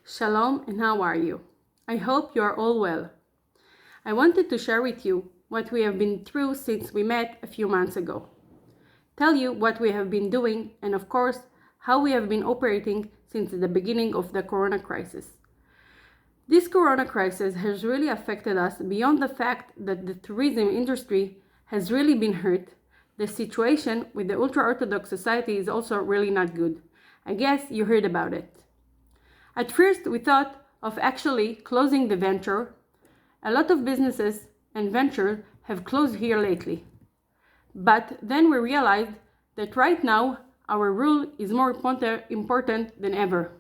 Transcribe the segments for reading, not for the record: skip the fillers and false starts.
Shalom, and how are you? I hope you are all well. I wanted to share with you what we have been through since we met a few months ago. Tell you what we have been doing and, of course, how we have been operating since the beginning of the corona crisis. This corona crisis has really affected us beyond the fact that the tourism industry has really been hurt. The situation with the ultra-Orthodox society is also really not good. I guess you heard about it. At first, we thought of actually closing the venture. A lot of businesses and ventures have closed here lately. But then we realized that right now, our rule is more important than ever.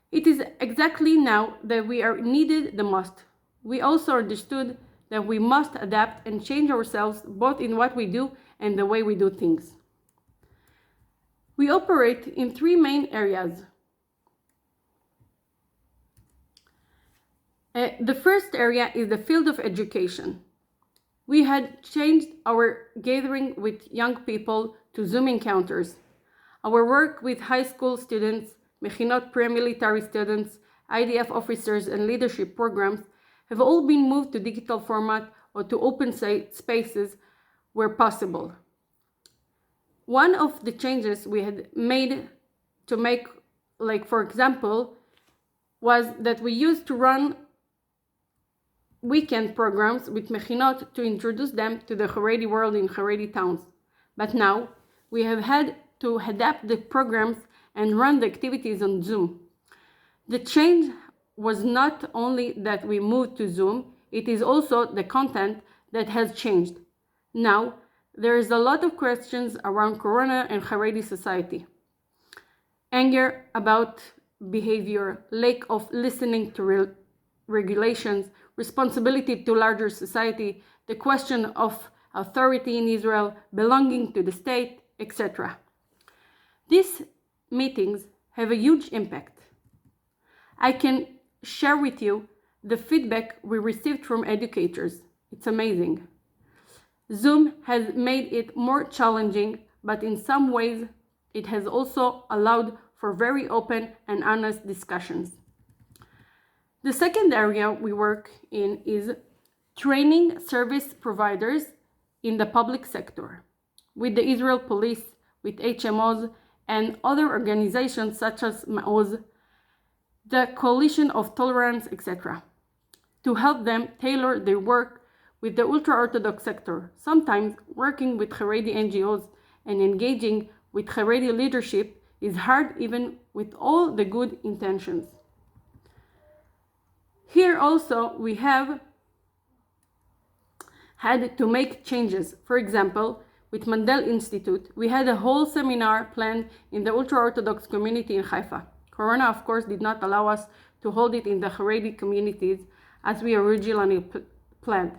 It is exactly now that we are needed the most. We also understood that we must adapt and change ourselves both in what we do and the way we do things. We operate in three main areas. The first area is the field of education. We had changed our gathering with young people to Zoom encounters. Our work with high school students, Mechinot pre-military students, IDF officers, and leadership programs have all been moved to digital format or to open spaces where possible. One of the changes we had made to make, for example, was that we used to run weekend programs with Mechinot to introduce them to the Haredi world in Haredi towns. But now, we have had to adapt the programs and run the activities on Zoom. The change was not only that we moved to Zoom, it is also the content that has changed. Now, there is a lot of questions around Corona and Haredi society. Anger about behavior, lack of listening to regulations, responsibility to larger society, the question of authority in Israel, belonging to the state, etc. These meetings have a huge impact. I can share with you the feedback we received from educators. It's amazing. Zoom has made it more challenging, but in some ways, it has also allowed for very open and honest discussions. The second area we work in is training service providers in the public sector, with the Israel Police, with HMOs, and other organizations such as Maoz, the Coalition of Tolerance, etc., to help them tailor their work with the ultra-Orthodox sector, sometimes working with Haredi NGOs and engaging with Haredi leadership is hard even with all the good intentions. Here also we have had to make changes. For example, with Mandel Institute, we had a whole seminar planned in the ultra-Orthodox community in Haifa. Corona, of course, did not allow us to hold it in the Haredi communities as we originally planned,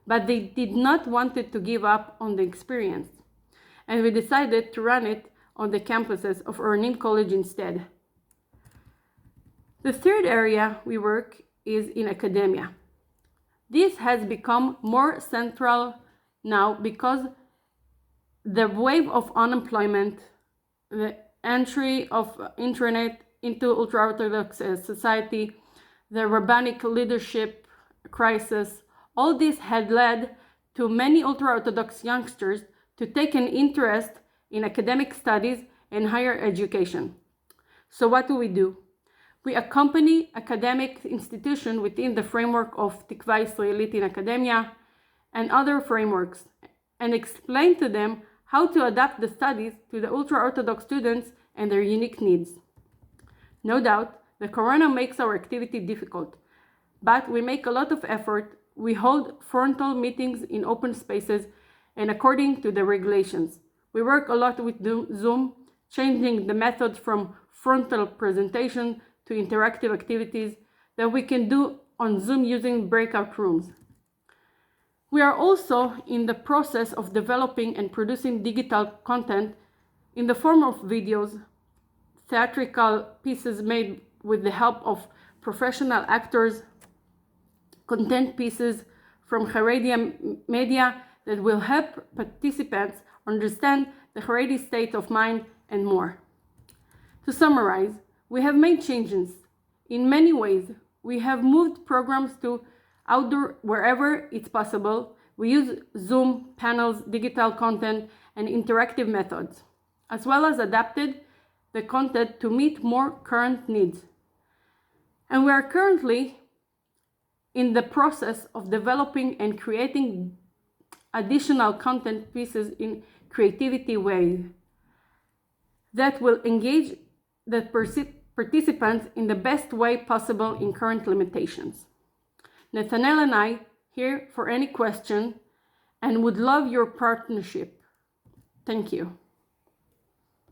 but they did not want to give up on the experience, and we decided to run it on the campuses of Ornim College instead. The third area we work is in academia. This has become more central now because the wave of unemployment, the entry of internet into ultra-Orthodox society, the rabbinic leadership crisis, all this had led to many ultra-Orthodox youngsters to take an interest in academic studies and higher education. So what do? We accompany academic institutions within the framework of Tikva Israelit in Academia and other frameworks and explain to them how to adapt the studies to the ultra-Orthodox students and their unique needs. No doubt, the corona makes our activity difficult, but we make a lot of effort. We hold frontal meetings in open spaces and according to the regulations. We work a lot with Zoom, changing the methods from frontal presentation to interactive activities that we can do on Zoom using breakout rooms. We are also in the process of developing and producing digital content in the form of videos, theatrical pieces made with the help of professional actors, content pieces from Haredi media that will help participants understand the Haredi state of mind and more. To summarize, we have made changes In many ways, we have moved programs to outdoor wherever it's possible. We use Zoom, panels, digital content, and interactive methods, as well as adapted the content to meet more current needs. And we are currently in the process of developing and creating additional content pieces in creativity ways that will engage the participants in the best way possible in current limitations. ונתנאל and I here for any question and would love your partnership. Thank you.